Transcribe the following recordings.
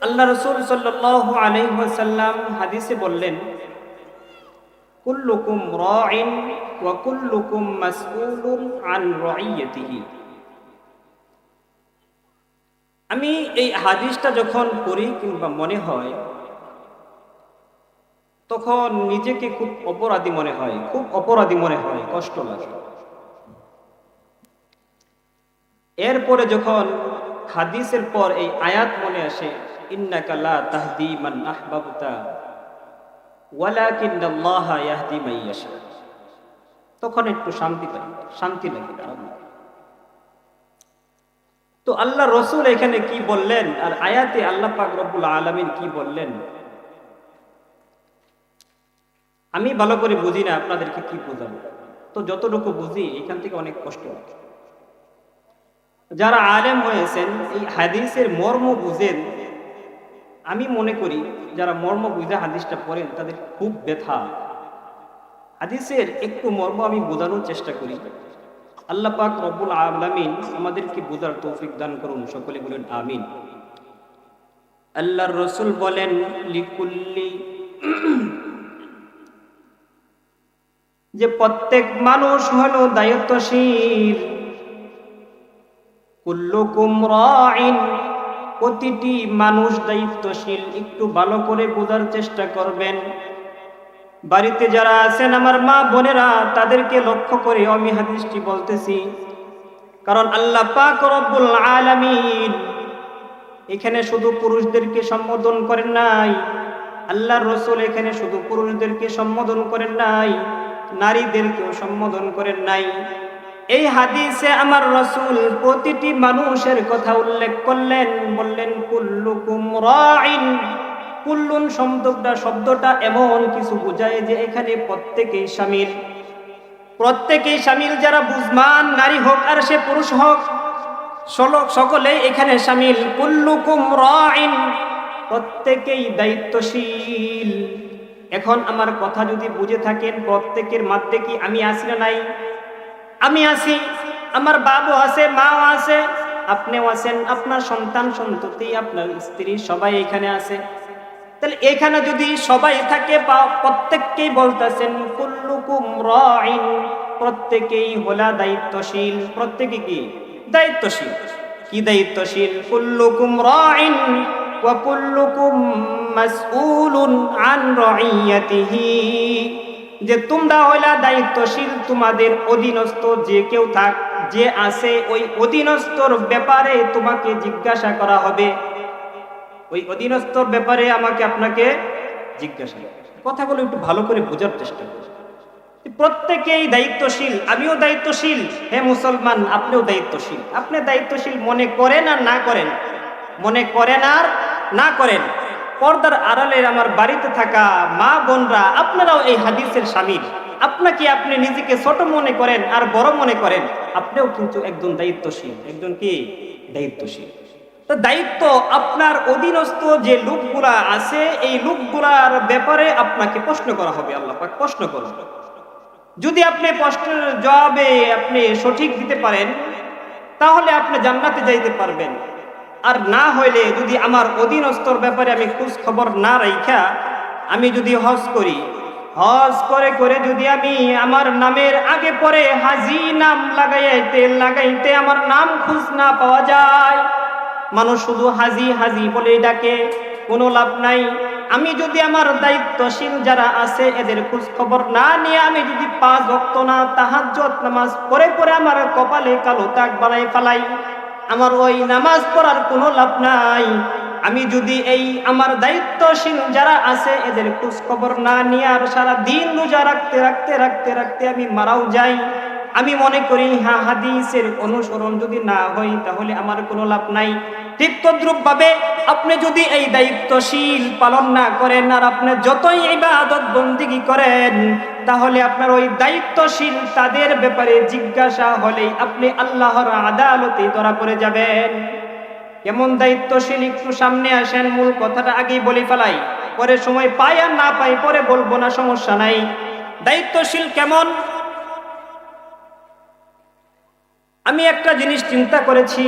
আল্লাহ রাসূল সাল্লাল্লাহু আলাইহি ওয়াসাল্লাম হাদিসে বললেন, কুল্লুকুম রাইন ওয়া কুল্লুকুম মাসউলুন আন রাইয়াতিহি। আমি এই হাদিসটা যখন পড়ি কিংবা মনে হয়, তখন নিজেকে খুব অপরাধী মনে হয়, কষ্ট লাগে। এরপরে যখন হাদিসের পর এই আয়াত মনে আসে, ইন্নাকা লা তাহদি মান আহবাবতা ওয়ালাকিন্নাল্লাহা ইয়াহদি মান ইয়াশা, তখন একটু শান্তি লাগে। তো আল্লাহ রসুল এখানে কি বললেন, আর আয়াতে আল্লাহ পাক রব্বুল আলামিন কি বললেন, আমি ভালো করে বুঝি না, আপনাদেরকে কি বোঝাবো। তো যতটুকু বুঝি এখান থেকে অনেক কষ্ট হয়। যারা আলেম হয়েছেন, এই হাদিসের মর্ম বুঝেন, আমি মনে করি যারা মর্ম বুঝে হাদিসটা পড়েন তাদের খুব ব্যথা। হাদিসের একটু মর্ম আমি বোঝানোর চেষ্টা করি। আল্লাহ পাক রব্বুল আলামিন আমাদেরকে বোঝার তৌফিক দান করুন, সকলে বলেন আমিন। আল্লাহর রাসূল বলেন, লিকুল্লি, যে প্রত্যেক মানুষ হলো দায়িত্বশীল। কুল্লুকুম রাইন, প্রতিটি মানুষ দায়িত্বশীল। একটু ভালো করে বোঝার চেষ্টা করবেন। বাড়িতে যারা আছেন আমার মা বোনেরা, তাদেরকে লক্ষ্য করে আমি হাদিসটি বলতেছি, কারণ আল্লাহ পাক রব্বুল আলামিন এখানে শুধু পুরুষদেরকে সম্বোধন করেন নাই, আল্লাহর রাসূল এখানে শুধু পুরুষদেরকে সম্বোধন করেন নাই, নারীদেরকেও সম্বোধন করেন নাই। এই হাদিসে আমার রাসূল প্রতিটি মানুষের কথা উল্লেখ করলেন, বললেন কুল্লুকুম রাইন। কুল্লুন শব্দটা এমন কিছু বোঝায় যে এখানে প্রত্যেকেই শামিল। যারা বুঝমান, নারী হোক আর সে পুরুষ হোক, সকলেই এখানে শামিল। কুল্লুকুম রাইন, প্রত্যেকেই দায়িত্বশীল। এখন আমার কথা যদি বুঝে থাকেন, প্রত্যেকের মধ্যে কি আমি আছি না নাই? আমি আছি, আমার বাবু আছে, মাও আছে, আপনিও আছেন, আপনার সন্তান সন্ততি, আপনার স্ত্রী সবাই এখানে আছে। তাহলে এখানে যদি সবাই থাকে, প্রত্যেককেই বলতেছেন কুল্লুকুম রাইন, প্রত্যেকেই হলা দায়িত্বশীল। প্রত্যেকে কি দায়িত্বশীল? কি দায়িত্বশীল? কুল্লুকুম রাইন ওয়া কুল্লুকুম মাসউলুন আন রাইয়াতিহি, যে তোমরা হইলা দায়িত্বশীল। তোমাদের অধীনস্থ যে কেউ থাক, যে আছে, ওই অধীনস্থর ব্যাপারে তোমাকে জিজ্ঞাসা করা হবে। ওই অধীনস্থর ব্যাপারে আপনাকে জিজ্ঞাসা। কথাগুলো একটু ভালো করে বোঝার চেষ্টা করুন। প্রত্যেকেই দায়িত্বশীল, আমিও দায়িত্বশীল। হে মুসলমান, আপনিও দায়িত্বশীল। আপনি দায়িত্বশীল মনে করেন আর না করেন, পর্দার আড়ালের আমার বাড়িতে থাকা মা বোনরা, আপনারাও এই হাদিসের শামিল। আপনি নিজেকে ছোট মনে করেন আর বড় মনে করেন, আপনিও কিন্তু একজন দায়িত্বশীল। একজন কি দায়িত্বশীল? তো দায়িত্ব, আপনার অধীনস্থ যে লোকগুলা আছে, এই লোকগুলার ব্যাপারে আপনাকে প্রশ্ন করা হবে। আল্লাহ পাক প্রশ্ন করবেন। যদি আপনি প্রশ্নের জবাবে আপনি সঠিক দিতে পারেন, তাহলে আপনি জান্নাতে যাইতে পারবেন। আর না হইলে, যদি আমার অধীনস্থর ব্যাপারে আমি খোঁজ খবর না রাখা আমি যদি হজ করে যদি আমি আমার নামের আগে পরে হাজি নাম লাগাইতে আমার নাম খোঁজ না পাওয়া যায়, মানুষ শুধু হাজি হাজি বলে ডাকে, কোনো লাভ নাই। আমি যদি আমার দায়িত্বশীল যারা আছে এদের খোঁজ খবর না নিয়ে আমি যদি 5 ওয়াক্ত না তাহাজ্জুদ নামাজ পড়ে আমার কপালে কালো দাগ বানাই ফেলাই, আমার ওই নামাজ পড়ার কোনো লাভ নাই। আমি যদি এই আমার দায়িত্বশীল যারা আছে এদের খোঁজ খবর না নিয়ে আর সারা দিন রোজা রাখতে আমি মারাও যাই, আমি মনে করি হাদিসের অনুসরণ যদি না হয় তাহলে আমার কোনো লাভ নাই। ঠিক তদ্রূপ ভাবে আপনি যদি এই দায়িত্বশীল পালন না করেন, আর আপনি যতই ইবাদত বন্দেগী করেন, তাহলে আপনার ওই দায়িত্বশীল তাদের ব্যাপারে জিজ্ঞাসা হলেই আপনি আল্লাহর আদালতে ধরা পড়ে যাবেন। কেমন দায়িত্বশীল? একটু সামনে আসেন, মূল কথাটা আগেই বলে ফেলাই, পরে সময় পাই আর না পাই পরে বলবো না, সমস্যা নাই। দায়িত্বশীল কেমন? আমি একটা জিনিস চিন্তা করেছি,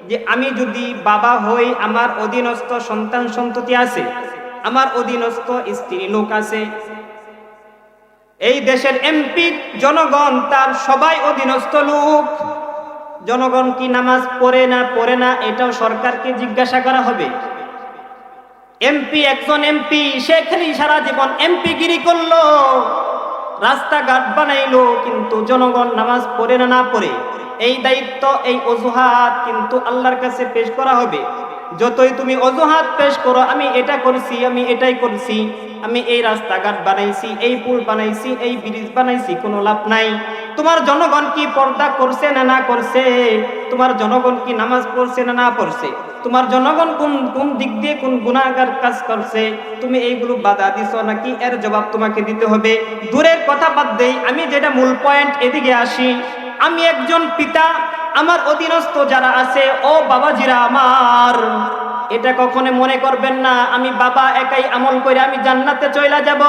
যে আমি যদি বাবা হই, আমার অধীনস্থ সন্তান সন্ততি আছে, আমার অধীনস্থ স্ত্রী লোক আছে, এই দেশের এমপি জনগণ তার সবাই অধীনস্থ লোক, জনগণ কি নামাজ পড়ে না এটাও সরকারকে জিজ্ঞাসা করা হবে। এমপি একজন এমপি, সে খালি সারা জীবন এমপি গিরি করলো, রাস্তাঘাট বানাইলো, কিন্তু জনগণ নামাজ পড়ে না পড়ে, এই দায়িত্ব, এই অজুহাত কিন্তু আল্লাহর কাছে পেশ করা হবে। যতই তুমি অজুহাত পেশ করো, আমি এটা করছি, আমি এটাই করছি, আমি এই রাস্তাঘাট বানাইছি, এই পুল বানাইছি, এই ব্রিজ বানাইছি, কোনো লাভ নাই। তোমার জনগণ কি পর্দা করছে না না করছে? তোমার জনগণ কি নামাজ পড়ছে না না পড়ছে? তোমার জনগণ কোন দিক দিয়ে কোন গুনাহগার কাজ করছে? তুমি এইগুলো বাধা দিছো নাকি? এর জবাব তোমাকে দিতে হবে। দূরের কথা বাদ দেই, আমি যেটা মূল পয়েন্ট, এদিকে আসি। আমি একজন পিতা, আমার অধীনস্থ যারা আছে, ও বাবাজিরা আমার, এটা কখনো মনে করবেন না আমি বাবা একাই আমল করে আমি জান্নাতে চলে যাব।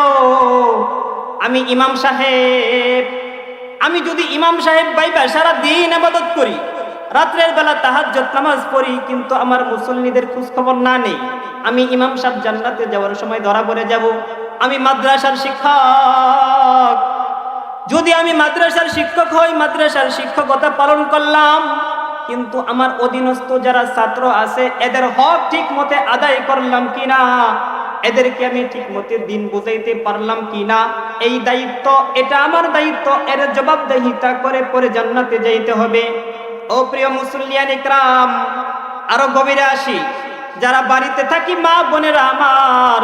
আমি ইমাম সাহেব, আমি যদি ইমাম সাহেব ভাইবা সারা দিন ইবাদত করি, রাত্রের বেলা তাহাজ্জুদ নামাজ পড়ি, কিন্তু আমার মুসল্লিদের খোঁজ খবর না নেই, আমি ইমাম সাহেব জান্নাতে যাওয়ার সময় ধরা পড়ে যাব। আমি মাদ্রাসার শিক্ষক, যদি আমি মাদ্রাসার শিক্ষক হই, মাদ্রাসার শিক্ষকতা পালন করলাম, কিন্তু আমার অধীনস্থ যারা ছাত্র আছে এদের হক ঠিক মতে আদায় করলাম কিনা, এদেরকে আমি ঠিক মতে দিন বুঝাইতে পারলাম কিনা, এই দায়িত্ব, এটা আমার দায়িত্ব, এর জবাবদিহিতা করে পরে জান্নাতে যাইতে হবে। ও প্রিয় মুসল্লিয়ান ইকরাম, আরো গভীরে আসি। যারা বাড়িতে থাকি মা বোনেরা আমার,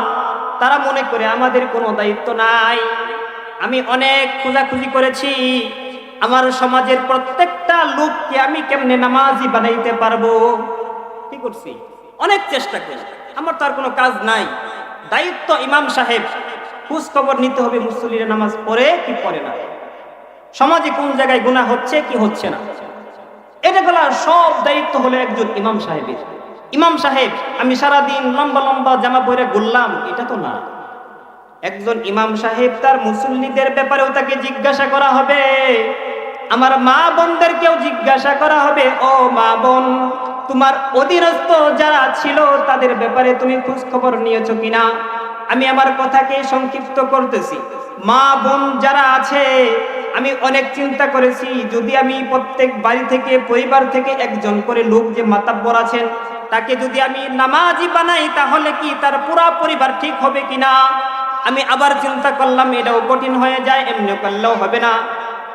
তারা মনে করে আমাদের কোনো দায়িত্ব নাই। আমি অনেক খোঁজাখুঁজি করেছি, আমার সমাজের প্রত্যেকটা লোককে আমি কেমনে নামাজি বানাইতে পারবো, কি করছি, অনেক চেষ্টা করি। আমার তো আর কোনো কাজ নাই, দায়িত্ব ইমাম সাহেব, খোঁজ খবর নিতে হবে মুসল্লিরা নামাজ পড়ে কি পড়ে না, সমাজে কোন জায়গায় গুনাহ হচ্ছে কি হচ্ছে না, এটা গুলা সব দায়িত্ব হলো একজন ইমাম সাহেবের। ইমাম সাহেব আমি সারাদিন লম্বা লম্বা জামা পরে ঘুরলাম, এটা তো না। একজন ইমাম সাহেব তার মুসল্লিদের ব্যাপারেও তাকে জিজ্ঞাসা করা হবে, আমার মা বোনদেরকেও জিজ্ঞাসা করা হবে, ও মা বোন, তোমার অধীনস্থ যারা ছিল তাদের ব্যাপারে তুমি খোঁজ খবর নিয়েছো কিনা? আমি আমার কথাকে সংক্ষিপ্ত করতেছি। মা বোন যারা আছে, আমি অনেক চিন্তা করেছি, যদি আমি প্রত্যেক বাড়ি থেকে, পরিবার থেকে একজন করে লোক যে মাতাব্বর আছেন, তাকে যদি আমি নামাজি বানাই, তাহলে কি তার পুরা পরিবার ঠিক হবে কিনা? আমি আবার চিন্তা করলাম, এটাও কঠিন হয়ে যায়, এমনি করলেও হবে না,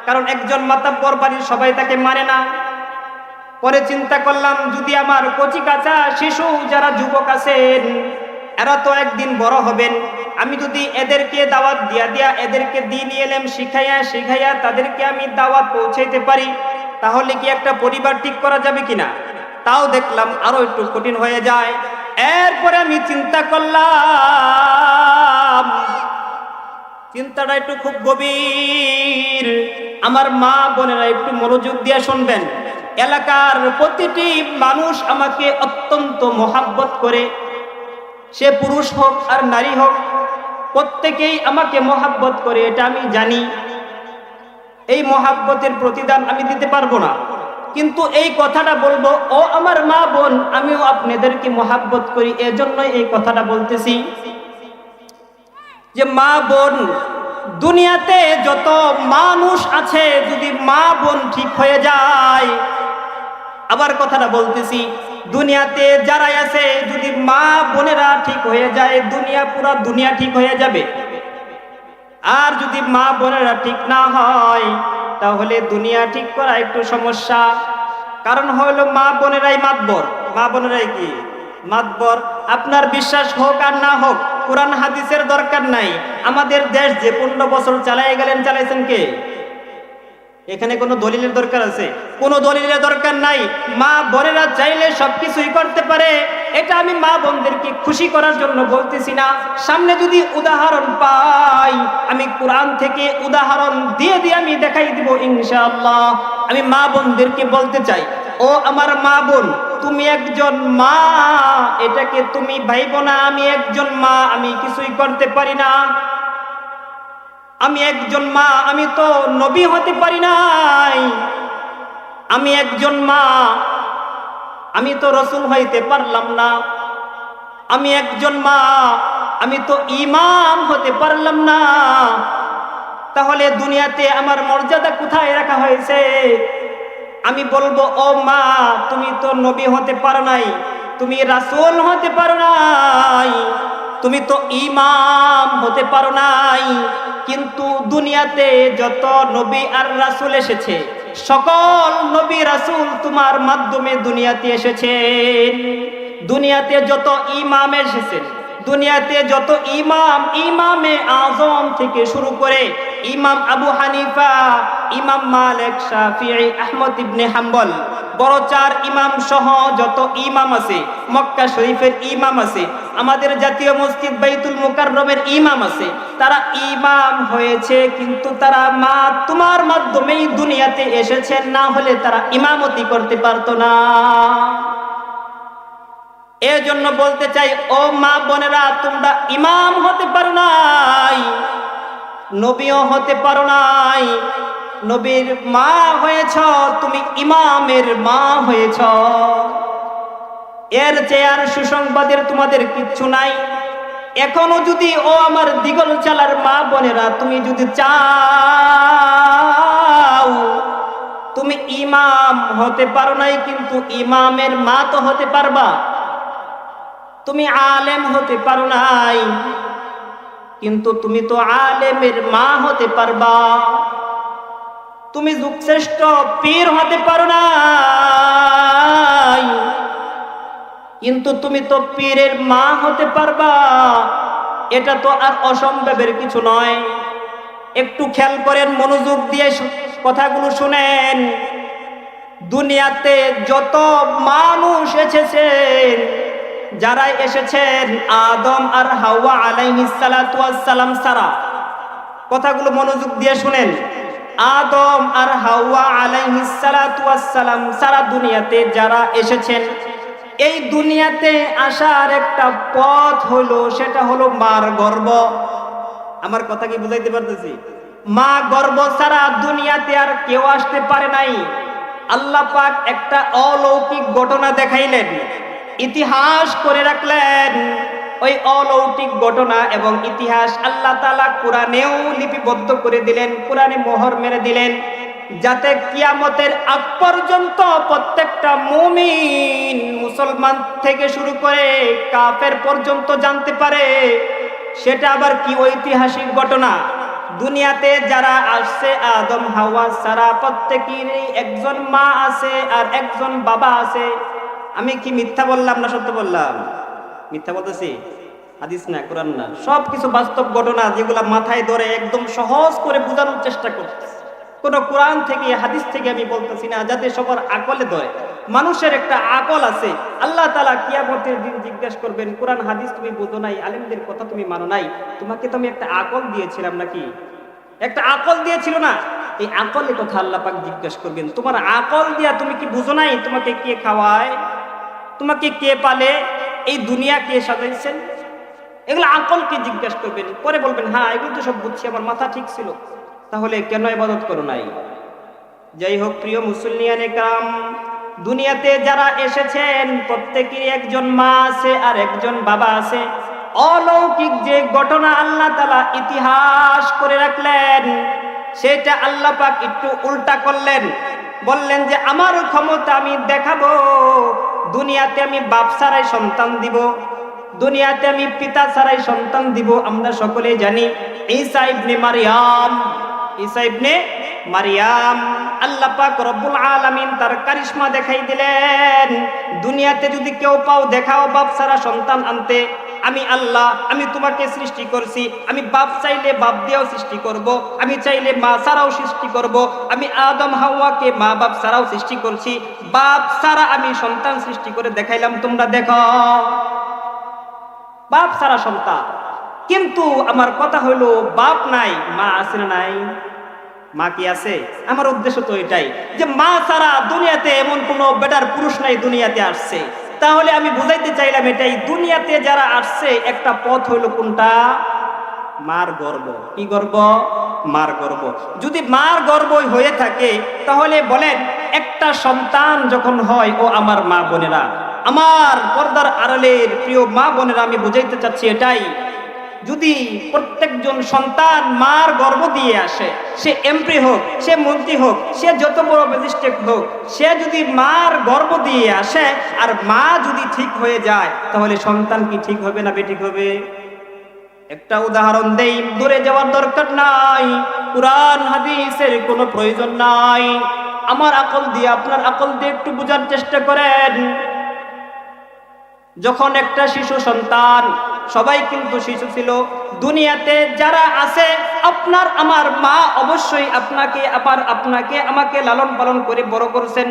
কারণ একজন মাতাব্বর বাড়ির সবাই তাকে মানে না। পরে চিন্তা করলাম, যদি আমার কচি কাঁচা শিশু যারা যুবক আছেন, এরা তো একদিন বড় হবেন, আমি যদি এদেরকে দাওয়াত দিয়া এদেরকে দিন এলেম শিখাইয়া তাদেরকে আমি দাওয়াত পৌঁছাইতে পারি, তাহলে কি একটা পরিবার ঠিক করা যাবে কিনা? তাও দেখলাম আরো একটু কঠিন হয়ে যায়। এরপরে আমি চিন্তা করলাম, চিন্তাটা একটু খুব গভীর। আমার মা বোনেরা একটু মনোযোগ দিয়ে শুনবেন। এলাকার প্রতিটি মানুষ আমাকে অত্যন্ত মহাব্বত করে, সে পুরুষ হোক আর নারী হোক, প্রত্যেকেই আমাকে মহাব্বত করে, এটা আমি জানি। এই মহাব্বতের প্রতিদান আমি দিতে পারবো না, কিন্তু এই কথাটা বলবো, ও আমার মা বোন, আমিও আপনাদেরকে মহাব্বত করি, এজন্য এই কথাটা বলতেছি যে মা বোন, দুনিয়াতে যত মানুষ আছে, যদি মা বোন ঠিক হয়ে যায়, আবার কথাটা বলতেছি, দুনিয়াতে যারা আছে যদি মা বোনেরা ঠিক হয়ে যায়, পুরা দুনিয়া ঠিক হয়ে যাবে। আর যদি মা বোনেরা ঠিক না হয়, তাহলে দুনিয়া ঠিক করা একটু সমস্যা। কারণ হলো মা বোনেরাই মাতবর। মা বোনেরাই কি মাতবর। আপনার বিশ্বাস হোক আর না হোক, কোরআন হাদিসের দরকার নাই। আমাদের দেশ যে 15 বছর চালাইছেন কে? এখানে কোনো দলিলের দরকার আছে? কোনো দলিলের দরকার নাই। মা বোনেরা চাইলে সবকিছুই করতে পারে। এটা আমি মা বোনদেরকে খুশি করার জন্য বলতেছি না। সামনে যদি উদাহরণ পাই, আমি কোরআন থেকে উদাহরণ দিয়ে আমি দেখাই দিব ইনশাআল্লাহ। আমি মা বোনদেরকে বলতে চাই, ও আমার মা বোন, তুমি একজন মা, এটাকে তুমি ভাইবো না আমি একজন মা, আমি কিছুই করতে পারি না। আমি একজন মা, আমি তো নবী হতে পারি নাই। আমি একজন মা, আমি তো রসুল হইতে পারলাম না, আমি একজন মা, আমি তো ইমাম হতে পারলাম না, তাহলে দুনিয়াতে আমার মর্যাদা কোথায় রাখা হয়েছে? আমি বলবো, ও মা, তুমি তো নবী হতে পারো নাই, তুমি রাসূল হতে পারো নাই, তুমি তো ইমাম হতে পারো নাই, কিন্তু দুনিয়াতে যত নবী আর রাসূল এসেছে, সকল নবী রাসূল তোমার মাধ্যমে দুনিয়াতে এসেছেন। দুনিয়াতে যত ইমাম এসেছেন, দুনিয়াতে যত ইমাম, ইমামে আজম থেকে শুরু করে ইমাম আবু হানিফা, ইমাম মালিক, শাফিঈ, আহমদ ইবনে হাম্বল, বড় চার ইমাম সহ যত ইমাম আছে, মক্কা শরীফের ইমাম আছে, আমাদের জাতীয় মসজিদ বাইতুল মুকাররমের ইমাম আছে, তারা ইমাম হয়েছে, কিন্তু তারা মা তোমার মাধ্যমেই দুনিয়াতে এসেছেন, না হলে তারা ইমামতি করতে পারতো না। এজন্য বলতে চাই, ও মা বোনেরা, তোমরা ইমাম হতে পারো নাই, নবীও হতে পারো নাই, নবীর মা হয়েছ, তুমি ইমামের মা হয়েছ। এর চেয়ে আর সুসংবাদের তোমাদের কিচ্ছু নাই। এখনো যদি, ও আমার দিগল চালার মা বোনেরা, তুমি যদি চাও, তুমি ইমাম হতে পারো নাই, কিন্তু ইমামের মা তো হতে পারবা। তুমি আলেম হতে পারো নাই, কিন্তু তুমি তো আলেমের মা হতে পারবা। তুমি যুগশ্রেষ্ঠ পীর হতে পারো নাই, কিন্তু তুমি তো পীরের মা হতে পারবা। এটা তো আর অসম্ভবের কিছু নয়। একটু খেয়াল করেন, মনোযোগ দিয়ে কথাগুলো শুনেন। দুনিয়াতে যত মানুষ এসেছেন, যারা এসেছেন আদম আর হাওয়া আলাইহিস সালাতু ওয়াস সালাম ছাড়া, কথাগুলো মনোযোগ দিয়ে শুনেন। আদম আর হাওয়া আলাইহিস সালাতু ওয়াস সালাম সারা দুনিয়াতে যারা এসেছেন, এই দুনিয়াতে আসার একটা পথ হলো, সেটা হলো মার গর্ভ। আমার কথা কি বুঝাইতে পারতেছি? মা গর্ভ ছাড়া দুনিয়াতে আর কেউ আসতে পারে নাই। আল্লাহ পাক একটা অলৌকিক ঘটনা দেখাইলেন, ইতিহাস করে রাখলেন। ওই অলৌকিক ঘটনা এবং ইতিহাস আল্লাহ তাআলা কোরআনেও লিপিবদ্ধ করে দিলেন, কোরআনে মোহর মেরে দিলেন, যাতে কিয়ামতের আগ পর্যন্ত প্রত্যেকটা মুমিন, মুসলমান থেকে শুরু করে কাফের পর্যন্ত জানতে পারে সেটা আবার কি ঐতিহাসিক ঘটনা। দুনিয়াতে যারা আসছে আদম হাওয়া ছাড়া, প্রত্যেকেরই একজন মা আছে আর একজন বাবা আছে। আমি কি মিথ্যা বললাম না সত্য বললাম? মিথ্যা বলতেছি? হাদিস না, কোরআন না, সবকিছু বাস্তব ঘটনা, যেগুলা মাথায় ধরে একদম সহজ করে বোঝানোর চেষ্টা করতেছি। কোনো কোরআন থেকে হাদিস থেকে আমি বলতেছি না, যাতে সবার আকলে ধরে। মানুষের একটা আকল আছে, আল্লাহ তাআলা কিয়ামতের দিন জিজ্ঞাসা করবেন, কোরআন হাদিস তুমি বোঝো নাই, আলেমদের কথা তুমি মানো নাই, তোমাকে তো আমি একটা আকল দিয়েছিলাম নাকি? একটা আকল দিয়েছিল না? এই আকলের কথা আল্লাহ পাক জিজ্ঞাসা করবেন, তোমার আকল দিয়া তুমি কি বুঝো নাই? তোমাকে কে খাওয়ায়, তোমাকে কে পালে, এই দুনিয়া কে সাজাইছেন, এগুলো আকলকে জিজ্ঞাসা করবেন। পরে বলবেন, হ্যাঁ এগুলো তো সব বুঝছি, আমার মাথা ঠিক ছিল, তাহলে কেন ইবাদত করো নাই? যাই হোক, প্রিয় মুসলিয়ানে কাম, দুনিয়াতে যারা এসেছেন প্রত্যেকেরই একজন মা আছে আর একজন বাবা আছে। অলৌকিক যে ঘটনা আল্লাহ তাআলা ইতিহাস করে রাখলেন, সেটা আল্লাহ পাক একটু উল্টা করলেন, বললেন যে আমার ক্ষমতা আমি দেখাবো। দুনিয়াতে আমি বাপ ছাড়াই সন্তান দিব, দুনিয়াতে আমি পিতা ছাড়াই সন্তান দিব। আমরা সকলে জানি ঈসা ইবনে মারইয়াম, ঈসা ইবনে মারইয়াম, আল্লাহ পাক রব্বুল আলামিন তার কারিশমা দেখাই দিলেন। দুনিয়াতে যদি কেউ পাও, দেখাও বাপ ছাড়া সন্তান আনতে, আমি আল্লাহ, আমি তোমাকে সৃষ্টি করছি। আমি বাপ চাইলে বাপ দিয়েও সৃষ্টি করব, আমি চাইলে মা ছাড়াও সৃষ্টি করব। আমি আদম হাওয়াকে মা বাপ ছাড়াও সৃষ্টি করছি, বাপ ছাড়া আমি সন্তান সৃষ্টি করে দেখাইলাম, তোমরা দেখো। বাপ ছাড়া সন্তান। কিন্তু আমার কথা হলো, বাপ নাই, মা আছে না নাই? মা কি আছে? আমার উদ্দেশ্য তো এটাই যে মা ছাড়া দুনিয়াতে এমন কোনো বেটার পুরুষ নাই দুনিয়াতে আসছে। তাহলে আমি বুঝাইতে চাইলাম এটাই, দুনিয়াতে যারা আসছে একটা পথ হইল কোনটা? মার গর্ভ। কি গর্ভ? মার গর্ভ। যদি মার গর্ভ হয়ে থাকে, তাহলে বলেন একটা সন্তান যখন হয়, ও আমার মা বোনেরা, আমার পর্দার আড়ালের প্রিয় মা বোনেরা, আমি বুঝাইতে চাচ্ছি এটাই, যদি প্রত্যেকজন সন্তান মার গর্ভ দিয়ে আসে, সে এমপি হোক, সে মন্ত্রী হোক, সে যত বড় ম্যাজিস্ট্রেট হোক, সে যদি মার গর্ভ দিয়ে আসে আর মা যদি ঠিক হয়ে যায়, তাহলে সন্তান কি ঠিক হবে না বেঠিক হবে? একটা উদাহরণ দেই, দূরে যাওয়ার দরকার নাই, কুরআন হাদিসের কোনো প্রয়োজন নাই, আমার আকল দিয়ে আপনার আকল দিয়ে একটু বোঝার চেষ্টা করেন। যখন একটা শিশু সন্তান, সবাই কিন্তু শিশু ছিল দুনিয়াতে যারা আছে, আপনার আমার মা অবশ্যই আপনাকে আমাকে লালন পালন করে বড় করেছেন,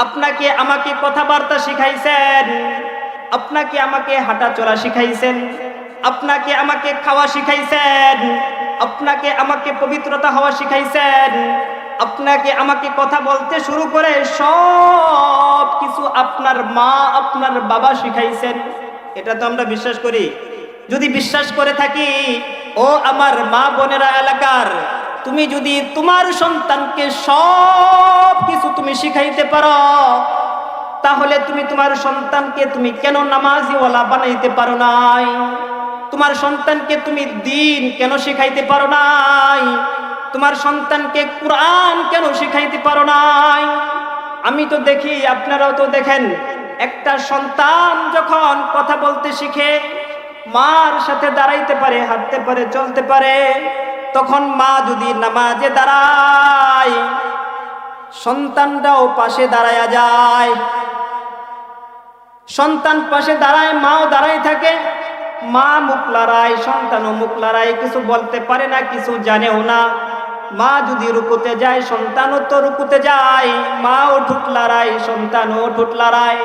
আপনাকে আমাকে কথাবার্তা শিখাইছেন, আপনাকে আমাকে হাঁটা চলা শিখাইছেন, আপনাকে আমাকে খাওয়া শিখাইছেন, আপনাকে আমাকে পবিত্রতা হওয়া শিখাইছেন, আপনাকে আমাকে কথা বলতে শুরু করে সব কিছু আপনার মা আপনার বাবা শিখাইছেন। এটা তো আমরা বিশ্বাস করি। যদি বিশ্বাস করে থাকি, ও আমার মা বোনেরা এলাকার, তুমি যদি তোমার সন্তানকে সব কিছু তুমি শিখাইতে পারো, তাহলে তুমি তোমার সন্তানকে তুমি কেন নামাজিওয়ালা বানাইতে পারো নাই? তোমার সন্তানকে তুমি দিন কেন শিখাইতে পারো নাই? তোমার সন্তানকে কুরআন কেন শিখাইতে পারো নাই? আমি তো দেখি, আপনারাও তো দেখেন, একটা সন্তান যখন কথা বলতে শিখে, মার সাথে দাঁড়াইতে পারে, হাঁটতে পারে, চলতে পারে, তখন মা যদি নামাজে দাঁড়ায়, সন্তানটাও পাশে দাঁড়ায়া যায়। সন্তান পাশে দাঁড়ায়, মাও দাঁড়ায় থাকে, মা মুখ লড়ায়, সন্তানও মুখ লড়ায়, কিছু বলতে পারে না, কিছু জানেও না। মা যদি রুকুতে যায়, সন্তানও তো রুকুতে যায়, মাও ঠুট লড়ায়, সন্তানও ঠুট লড়ায়।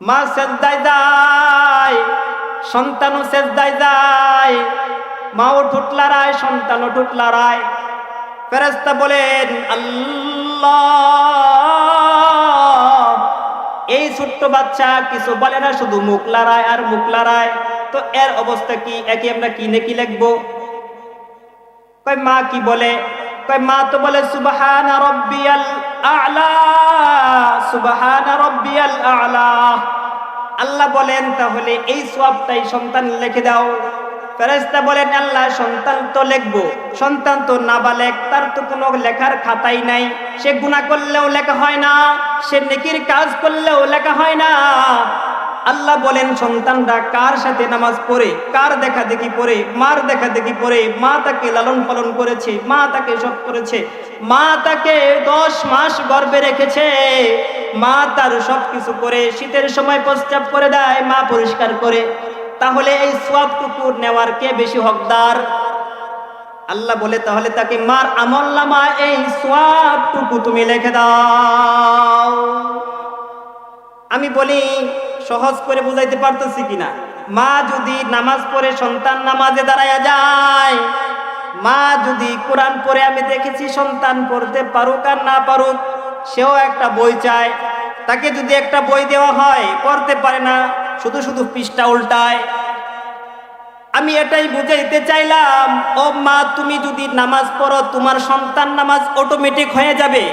মা সেজদায় যায়, সন্তানও সেজদায় যায়, মাও ঠুট লড়ায়, সন্তানও ঠুট লড়ায়। ফেরেশতা বলেন, আল্লাহ, এই ছোট্ট বাচ্চা কিছু বলে না, শুধু মুখ লড়ায় আর মুখ লড়ায়, তো এর অবস্থা কি? একে আমরা কি নেকি লিখবো? কয় মা কি বলে? কয় মা তো বলে সুবহানা রাব্বিয়াল আ'লা, সুবহানা রাব্বিয়াল আ'লা। আল্লাহ বলেন, তাহলে এই সওয়াবটাই সন্তান লিখে দাও। ফেরেশতা বলেন, আল্লাহ, সন্তান তো লিখবো, সন্তান তো নাবালেগ, তার তো কোনো লেখার খাতাই নাই, সে গুনাহ করলেও লেখা হয় না, সে নেকির কাজ করলেও লেখা হয় না। আল্লাহ বলেন, সন্তানরা কার সাথে নামাজ পড়ে, কার দেখা দেখি পড়ে, মার দেখা দেখি পড়ে, মা তাকে লালন পালন করেছে, মা তাকে সব করেছে, মা তাকে 10 মাস গর্ভে রেখেছে, মা তার সব কিছু করে, শীতের সময় প্রস্রাব করে দেয়, মা পরিষ্কার করে, তাহলে এই সওয়াবটুকু নেওয়ার কে বেশি হকদার? আল্লাহ বলে, তাহলে তাকে মার আমলনামায় এই সওয়াবটুকু তুমি লিখে দাও। আমি বলি, সহজ করে বুঝাইতে পারতেছি কিনা? মা যদি নামাজ পড়ে, সন্তান নামাজে দাঁড়ায়া যায়, মা যদি কোরআন পড়ে, আমি দেখেছি সন্তান পড়তে পারুক আর না পারুক, সেও একটা বই চায়। তাকে যদি একটা বই দেওয়া হয়, পড়তে পারে না, শুধু শুধু পৃষ্ঠা উল্টায়। আমি এটাই বুঝাইতে চাইলাম, ও মা, তুমি যদি নামাজ পড়ো, তোমার সন্তান নামাজ অটোমেটিক হয়ে যাবে।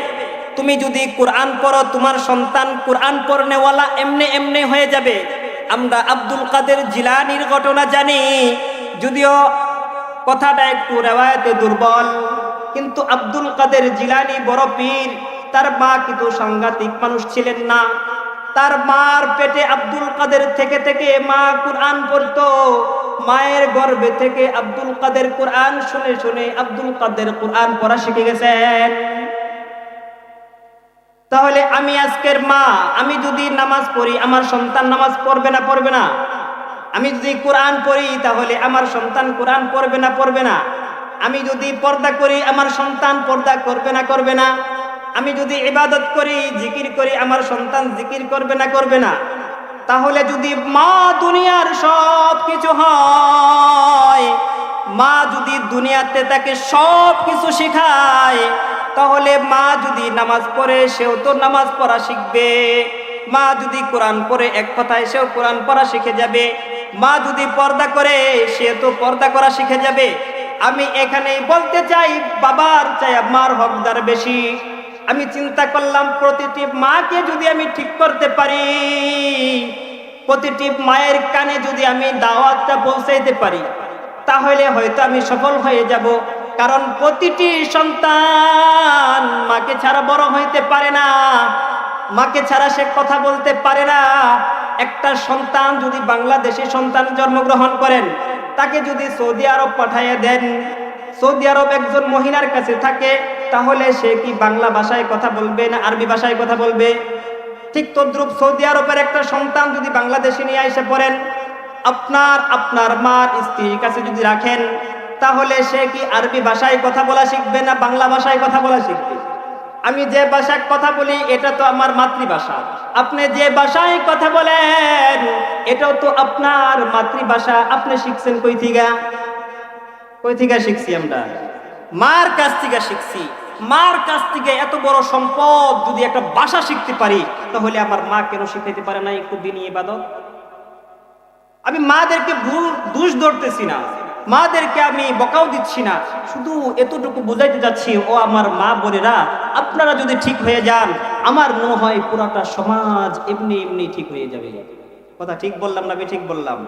তুমি যদি কোরআন পড়ো, তোমার সন্তান কোরআন পড়নেওয়ালা এমনি এমনি হয়ে যাবে। আমরা আব্দুল কাদের জিলানীর ঘটনা জানি, যদিও কথাটা একটু রেওয়ায়েতে দুর্বল, কিন্তু আব্দুল কাদের জিলানী বড় পীর। তার মা কিন্তু সাংঘাতিক মানুষ ছিলেন না। তার মার পেটে আব্দুল কাদের থেকে থেকে মা কোরআন পড়তো। মায়ের গর্ভে থেকে আব্দুল কাদের কোরআন শুনে শুনে আব্দুল কাদের কোরআন পড়া শিখে গেছেন। তাহলে আমি আজকের মা, আমি যদি নামাজ পড়ি, আমার সন্তান নামাজ পড়বে না পড়বে না? আমি যদি কোরআন পড়ি, তাহলে আমার সন্তান কোরআন পড়বে না পড়বে না? আমি যদি পর্দা করি, আমার সন্তান পর্দা করবে না করবে না? আমি যদি ইবাদত করি, জিকির করি, আমার সন্তান জিকির করবে না করবে না? তাহলে যদি মা দুনিয়ার সব কিছু হয়, মা যদি দুনিয়াতে তাকে সব কিছু শেখায়, তাহলে মা যদি নামাজ পড়ে, সেও তো নামাজ পড়া শিখবে। মা যদি কোরআন পড়ে, এক কথায় সেও কোরআন পড়া শিখে যাবে। মা যদি পর্দা করে, সে তো পর্দা করা শিখে যাবে। আমি এখানেই বলতে চাই, বাবার চাই মার হকদার বেশি। আমি চিন্তা করলাম প্রতিটি মাকে যদি আমি ঠিক করতে পারি, প্রতিটি মায়ের কানে যদি আমি দাওয়াতটা পৌঁছাইতে পারি, তাহলে হয়তো আমি সফল হয়ে যাব। কারণ প্রতিটি সন্তান মাকে ছাড়া বড় হইতে পারে না, মাকে ছাড়া সে কথা বলতে পারে না। একটা সন্তান যদি বাংলাদেশি সন্তান জন্মগ্রহণ করেন, তাকে যদি সৌদি আরব পাঠাইয়া দেন, সৌদি আরব একজন মহিলার কাছে থাকে, তাহলে সে কি বাংলা ভাষায় কথা বলবে না আরবি ভাষায় কথা বলবে? ঠিক তদ্রূপ সৌদি আরবের একটা সন্তান যদি বাংলাদেশে নিয়ে এসে পড়েন, আপনার মার স্ত্রীর কাছে যদি রাখেন, তাহলে সে কি আরবি ভাষায় কথা বলা শিখবে না বাংলা ভাষায় কথা বলা শিখবে? আমি যে ভাষায় কথা বলি এটা তো আমার মাতৃভাষা, আপনি যে ভাষায় কথা বলেন এটাও তো আপনার মাতৃভাষা। আপনি শিখছেন কই থেকে শিখছি? আমরা মার কাছ থেকে শিখছি। মার কাছ থেকে এত বড় সম্পদ যদি একটা ভাষা শিখতে পারি, তাহলে আমার মা কেন শিখাইতে পারে না একটু দিনী ইবাদত? আমি মাদেরকে দোষ ধরতেছি না, মাদেরকে আমি বকাও দিচ্ছি না, শুধু এতটুকু বুঝাইতে যাচ্ছি, ও আমার মা বোনেরা, আপনারা যদি ঠিক হয়ে যান, আমার মনে হয় পুরাটা সমাজ এমনি এমনি ঠিক হয়ে যাবে। কথা ঠিক বললাম না? আমি ঠিক বললাম?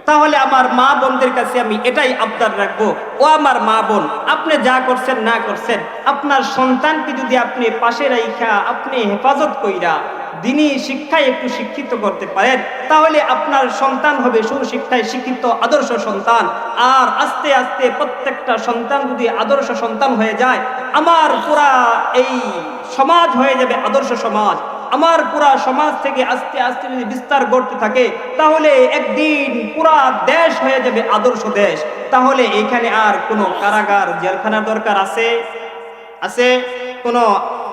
তাহলে আমার মা বোনদের কাছে আমি এটাই আবদার রাখবো, ও আমার মা বোন, আপনি যা করছেন না করছেন, আপনার সন্তানকে যদি আপনি পাশে রাইখা আপনি হেফাজত কইরা দিনী শিক্ষায় একটু শিক্ষিত করতে পারেন, তাহলে আপনার সন্তান হবে সুশিক্ষায় শিক্ষিত আদর্শ সন্তান। আর আস্তে আস্তে প্রত্যেকটা সন্তান যদি আদর্শ সন্তান হয়ে যায়, আমার পুরা এই সমাজ হয়ে যাবে আদর্শ সমাজ। আমার পুরা সমাজ থেকে আস্তে আস্তে যদি বিস্তার করতে থাকে, তাহলে একদিন পুরা দেশ হয়ে যাবে আদর্শ দেশ। তাহলে এখানে আর কোনো কারাগার জেলখানার দরকার আছে? কোনো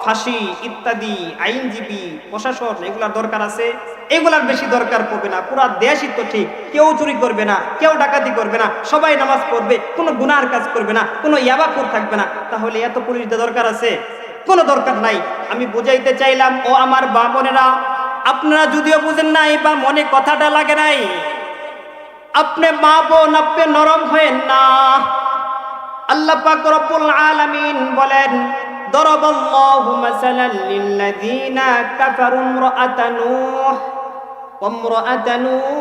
ফাঁসি ইত্যাদি আইনজীবী প্রশাসন এগুলার দরকার আছে? এগুলার বেশি দরকার পড়বে না। পুরা দেশই তো ঠিক, কেউ চুরি করবে না, কেউ ডাকাতি করবে না, সবাই নামাজ পড়বে, কোনো গুনার কাজ করবে না, কোনো ইয়াবাখোর থাকবে না। তাহলে এত পুলিশ দরকার আছে? কোনো দরকার নাই। আমি বুঝাইতে চাইলাম, ও আমার মা বোনেরা, আপনারা যদিও বুঝেন নাই বা মনে কথাটা লাগে নাই, আপনি মা বোন, আপনি নরম হয়েন না। আল্লাহ পাক রব্বুল আলামিন বলেন, দরাবাল্লাহু মাসালান লিল্লাযীনা কাফারু ইমরাআতা নূহ ওয়া ইমরাআতা লূত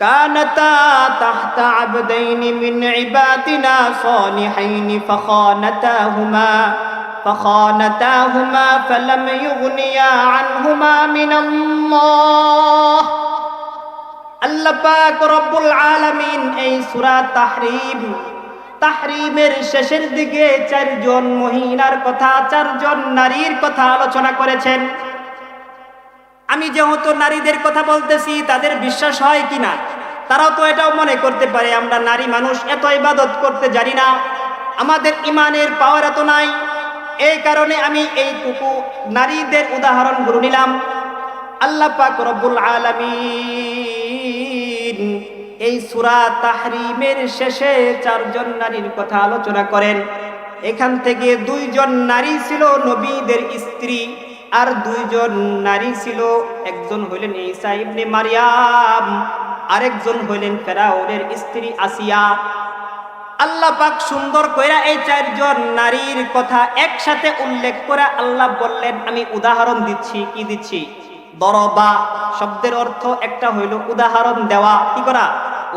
কানাতা তাহতা আবদাইনি মিন ইবাদিনা সালিহাইনি فخانتاهما فلم يغنيا عنهما من الله। আল্লাহ পাক রব্বুল আলামিন এই সূরা তাহরিমের শেষের দিকে চারজন মহিলার কথা, চারজন নারীর কথা আলোচনা করেছেন। আমি যেহেতু নারীদের কথা বলতেছি, তাদের বিশ্বাস হয় কিনা? তারাও তো এটাও মনে করতে পারে আমরা নারী মানুষ, এত ইবাদত করতে জানি না, আমাদের ইমানের পাওয়ার এত নাই। এই কারণে আমি এইটুকু নারীদের উদাহরণগুলো নিলাম। আল্লাহ পাক রব্বুল আলামিন এই সূরা তাহরিমের শেষে চারজন নারীর কথা আলোচনা করেন। এখান থেকে দুইজন নারী ছিল নবীদের স্ত্রী, আর দুইজন নারী ছিল, একজন হইলেন ঈসা ইবনে মারইয়াম, আরেকজন হইলেন ফেরাউনের স্ত্রী আসিয়া। আল্লাহ পাক সুন্দর কইরা এই চারজন নারীর কথা একসাথে উল্লেখ করে আল্লাহ বললেন, আমি উদাহরণ দিচ্ছি। কি দিচ্ছি? দরবা শব্দের অর্থ একটা হইল উদাহরণ দেওয়া। কি করা?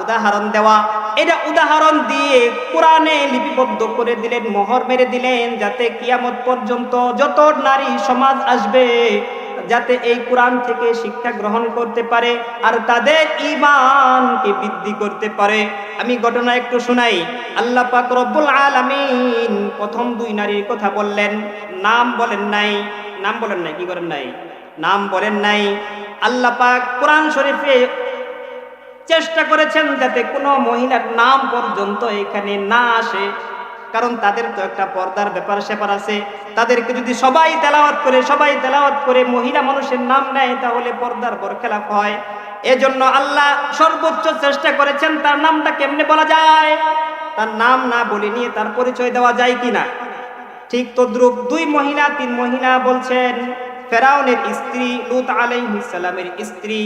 উদাহরণ দেওয়া। এটা উদাহরণ দিয়ে কোরআনে লিপিবদ্ধ করে দিলেন, মোহর মেরে দিলেন, যাতে কিয়ামত পর্যন্ত যত নারী সমাজ আসবে, যাতে এই কোরআন থেকে শিক্ষা গ্রহণ করতে পারে আর তাদের ঈমানকে বৃদ্ধি করতে পারে। আমি ঘটনা একটু শোনাই। আল্লাহ পাক রব্বুল আলামিন প্রথম দুই নারীর কথা বললেন, নাম বলেন নাই। কি করেন নাই? নাম বলেন নাই। আল্লাহ পাক কোরআন শরীফে চেষ্টা করেছেন যাতে কোনো মহিলার নাম পর্যন্ত এখানে না আসে, কারণ তাদের তো একটা পর্দার ব্যাপার স্যাপার আছে। তাদেরকে যদি সবাই তেলাওয়াত করে মহিলা মানুষের নাম নেয়, তাহলে পর্দার বরখেলাপ হয়। এজন্য আল্লাহ সর্বোচ্চ চেষ্টা করেছেন তার নামটা কেমনে বলা যায়, তার নাম না বলে নিয়ে তার পরিচয় দেওয়া যায় কিনা। ঠিক তদ্রূপ তিন মহিলা বলছেন, ফেরাউনের স্ত্রী, লূত আলাইহিস সালামের স্ত্রী,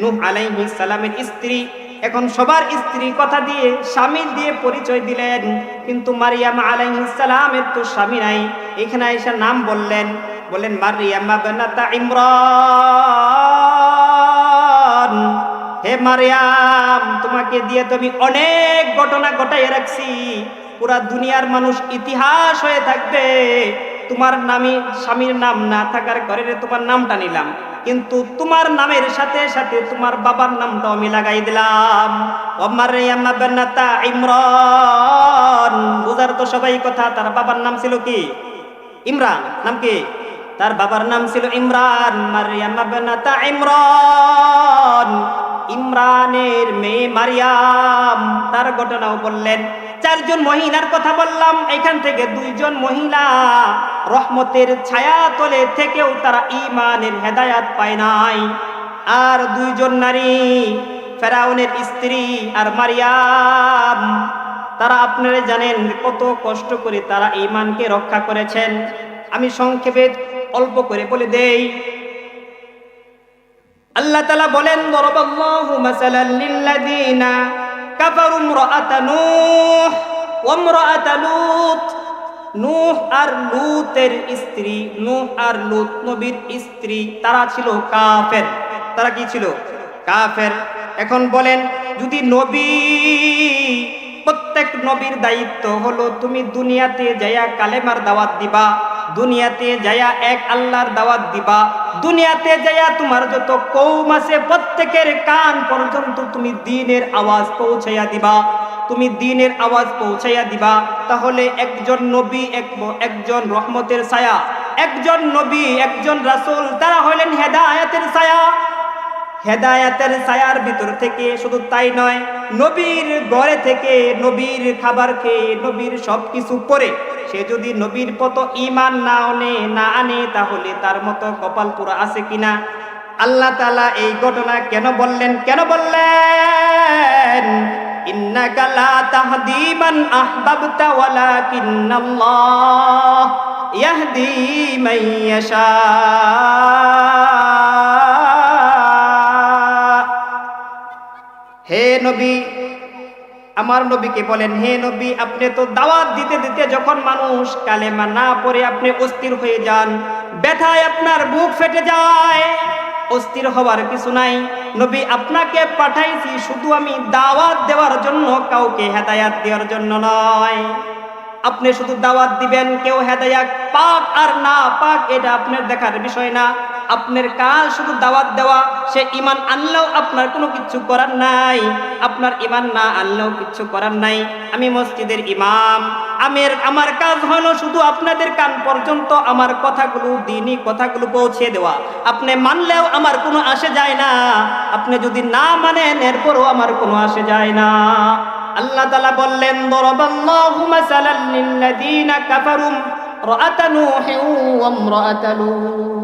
নূহ আলাইহিস সালামের স্ত্রী, এখন সবার স্ত্রী কথা দিয়ে স্বামী দিয়ে পরিচয় দিলেন, কিন্তু মারিয়াম আলাইহিস সালামের তো স্বামী নাই। এখানে এসে নাম বললেন মারিয়াম বিনতা ইমরান। হে মারিয়াম, তোমাকে দিয়ে তো আমি অনেক ঘটনা ঘটাইয়া রাখছি, পুরা দুনিয়ার মানুষ ইতিহাস হয়ে থাকবে। তোমার নামে স্বামীর নাম না থাকার কারণে তোমার নামটা নিলাম, কিন্তু তোমার নামের সাথে সাথে তোমার বাবার নামটাও আমি লাগাই দিলাম, ও মারিয়াম বিনতা ইমরান। বুঝার তো সবাই কথা, তার বাবার নাম ছিল কি? ইমরান। নাম কি? তার বাবার নাম ছিল ইমরান। মারিয়াম বিনতা ইমরান, ইমরানের মেয়ে মারিয়াম, তার ঘটনাও বললেন। চারজন মহিলার কথা বললাম, এখান থেকে দুইজন মহিলা রহমতের ছায়া তলে থেকেও তারা ঈমানের হেদায়াত পায় নাই। আর দুইজন নারী, ফেরাউনের স্ত্রী আর মারিয়াম, তারা আপনারা জানেন কত কষ্ট করে তারা ঈমানকে রক্ষা করেছেন। আমি সংক্ষেপে অল্প করে বলে দেই। আল্লাহ তাআলা বলেন, দরাবাল্লাহু মাসালাল লিল্লাযিনা কাফারু ইমরাআতা নূহ ওয়া ইমরাআতা লূত। নূহ আর লূতের স্ত্রী, নূহ আর লূত নবীর স্ত্রী, তারা ছিল কাফের। তারা কি ছিল? কাফের। এখন বলেন, যদি নবী, প্রত্যেক নবীর দায়িত্ব হলো তুমি দুনিয়াতে যাইয়া কালেমার দাওয়াত দিবা, দুনিয়াতে যাইয়া এক আল্লাহর দাওয়াত দিবা, দুনিয়াতে যাইয়া তোমার যত কওম আছে প্রত্যেকের কান পর্যন্ত তুমি দ্বীনের আওয়াজ পৌঁছাইয়া দিবা, তুমি দ্বীনের আওয়াজ পৌঁছাইয়া দিবা। তাহলে একজন নবী, একজন রহমতের ছায়া, একজন নবী, একজন রাসূল, তারা হলেন হেদায়েতের ছায়া। হেদায়েতের ছায়ার ভিতর থেকে শুধু তাই নয়, নবীর ঘরে থেকে নবীর খাবার খেয়ে নবীর সবকিছু পরে সে যদি নবীর মতো ঈমান না আনে তাহলে তার মতো কপাল পুরা আছে কিনা? আল্লাহ তাআলা এই ঘটনা কেন বললেন? ইন্নাকা লা তাহদি মান আহবাবতা ওয়ালাকিন্নাল্লাহ ইয়াহদি মান ইয়াশা। হে নবী, আমার নবীকে বলেন, হে নবী, আপনি তো দাওয়াত দিতে দিতে যখন মানুষ কালেমা না পড়ে আপনি অস্থির হয়ে যান, ব্যথায় আপনার বুক ফেটে যায়, অস্থির হওয়ার কিছু নাই। নবী, আপনাকে পাঠাইছি শুধু আমি দাওয়াত দেওয়ার জন্য, কাউকে হেদায়াত দেওয়ার জন্য নয়। আপনি শুধু দাওয়াত দিবেন, কেউ হেদায়াত পাক আর না পাক এটা আপনার দেখার বিষয় না। আপনার কাজ শুধু দাওয়াত দেওয়া। সে ঈমান আনলেও আপনার কোনো কিছু করার নাই, আপনার ঈমান না আনলেও কিছু করার নাই। আমি মসজিদের ইমাম, আমার কাজ হলো শুধু আপনাদের কান পর্যন্ত আমার কথাগুলো, দ্বীনি কথাগুলো পৌঁছে দেওয়া। আপনি মানলেও আমার কোনো আসে যায় না, আপনি যদি না মানেন এরপরও আমার কোনো আসে যায় না। আল্লাহ তাআলা বললেন, দরাবাল্লাহু মাসালাল লিল্লাযিনা কাফারু ইমরাআতা নূহ ওয়া ইমরাআতা লূত।